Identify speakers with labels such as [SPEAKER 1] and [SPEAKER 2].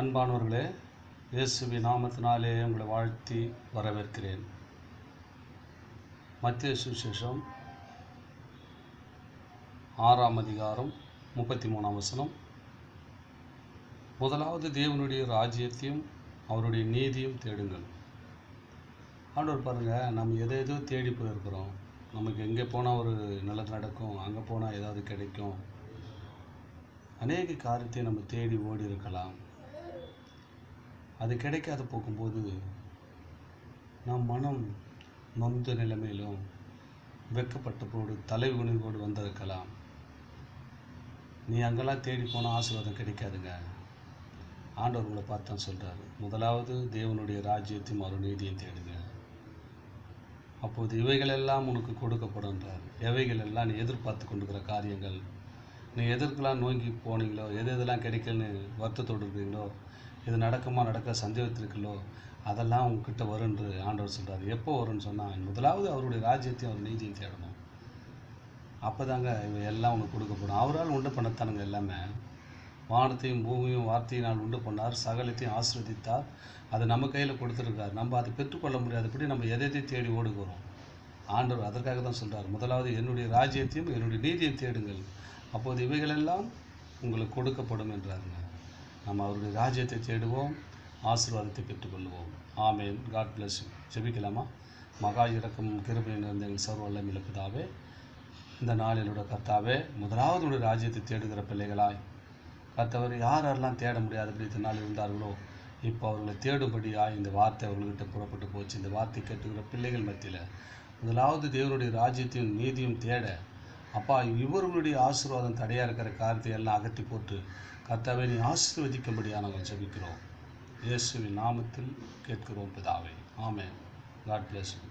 [SPEAKER 1] அன்பானவர்களே, இயேசுவின் நாமத்தினாலே உங்களை வாழ்த்தி வரவேற்கிறேன். மத்திய சுவிசேஷம் 6ஆம் அதிகாரம் 33ஆம் வசனம். முதலாவது தேவனுடைய ராஜ்யத்தையும் அவருடைய நீதியும் தேடுங்கள். ஆண்டவர் பாருங்கள், நம்ம எதோ தேடி போயிருக்கிறோம். நமக்கு எங்கே போனால் ஒரு நல்லது நடக்கும், அங்கே போனால் ஏதாவது கிடைக்கும், அநேக காரியத்தை நம்ம தேடி ஓடி இருக்கலாம். அது கிடைக்காத போகும்போது நம் மனம் நொந்த நிலைமையிலும் வெக்கப்பட்டபோடு தலைகுனிவோடு வந்திருக்கலாம். நீ அங்கெல்லாம் தேடி போனால் ஆசீர்வாதம் கிடைக்காதுங்க. ஆண்டவர் உங்களை பார்த்து தான் சொல்கிறாரு, முதலாவது தேவனுடைய ராஜ்யத்தையும் அவர் நீதியும் தேடுங்க, அப்போது இவைகளெல்லாம் உனக்கு கொடுக்கப்படுன்றார். எவைகள் எல்லாம் நீ எதிர்பார்த்து கொண்டிருக்கிற காரியங்கள், நீ எதற்கெல்லாம் நோங்கி போனீங்களோ, எதெல்லாம் கிடைக்கலன்னு வருத்தத்தோடு இருக்கிறீங்களோ, இது நடக்குமா நடக்க சந்தேகத்திற்குள்ளோ, அதெல்லாம் உங்ககிட்ட வரும்ன்று ஆண்டவர் சொல்கிறார். எப்போ வரும்னு சொன்னால், முதலாவது அவருடைய ராஜ்யத்தையும் அவர் நீதியும் தேடணும். அப்போ தாங்க இவை எல்லாம் உனக்கு கொடுக்கப்படும். அவரால் உண்டு பண்ணத்தானுங்க எல்லாமே. வானத்தையும் பூமியும் வார்த்தையினால் உண்டு பண்ணார், சகலத்தையும் ஆசீர்வதித்தார். அது நம்ம கையில் கொடுத்துருக்கார். நம்ம அதை பெற்றுக்கொள்ள முடியாதபடி நம்ம எதை தேடி ஓடுகிறோம். ஆண்டவர் அதற்காக தான் சொல்கிறார், முதலாவது என்னுடைய ராஜ்யத்தையும் என்னுடைய நீதியும் தேடுங்கள், அப்போது இவைகளெல்லாம் உங்களுக்கு கொடுக்கப்படும் என்றாருங்க. நம்ம அவருடைய ராஜ்யத்தை தேடுவோம், ஆசீர்வாதத்தை பெற்றுக்கொள்வோம். ஆமேன். God bless you. ஜெபிக்கலாமா? மகா இரக்கமும் கிருபையும் நிறைந்த எங்கள் சர்வ வல்லமையுள்ள பிதாவே, இந்த நாளிலோட கர்த்தாவே, முதலாவது உடைய ராஜ்யத்தை தேடுகிற பிள்ளைகளாய் கர்த்தவர் யாரெல்லாம் தேட முடியாதபடி இந்த நாள் இருந்தார்களோ, இப்போ அவர்களை தேடும்படியாய் இந்த வார்த்தை அவர்கள்கிட்ட புறப்பட்டு போச்சு. இந்த வார்த்தை கேட்டுக்கிற பிள்ளைகள் மத்தியில் முதலாவது தேவனுடைய ராஜ்யத்தையும் நீதியும் தேட, அப்பா, இவர்களுடைய ஆசீர்வாதம் தடையாக இருக்கிற காரியத்தை எல்லாம் அகற்றி போட்டு கர்த்தாவே நீ ஆசீர்வதிக்கும்படியாக நாங்கள் ஜெபிக்கிறோம். இயேசுவின் நாமத்தில் கேட்கிறோம் பிதாவே. ஆமென். God bless you.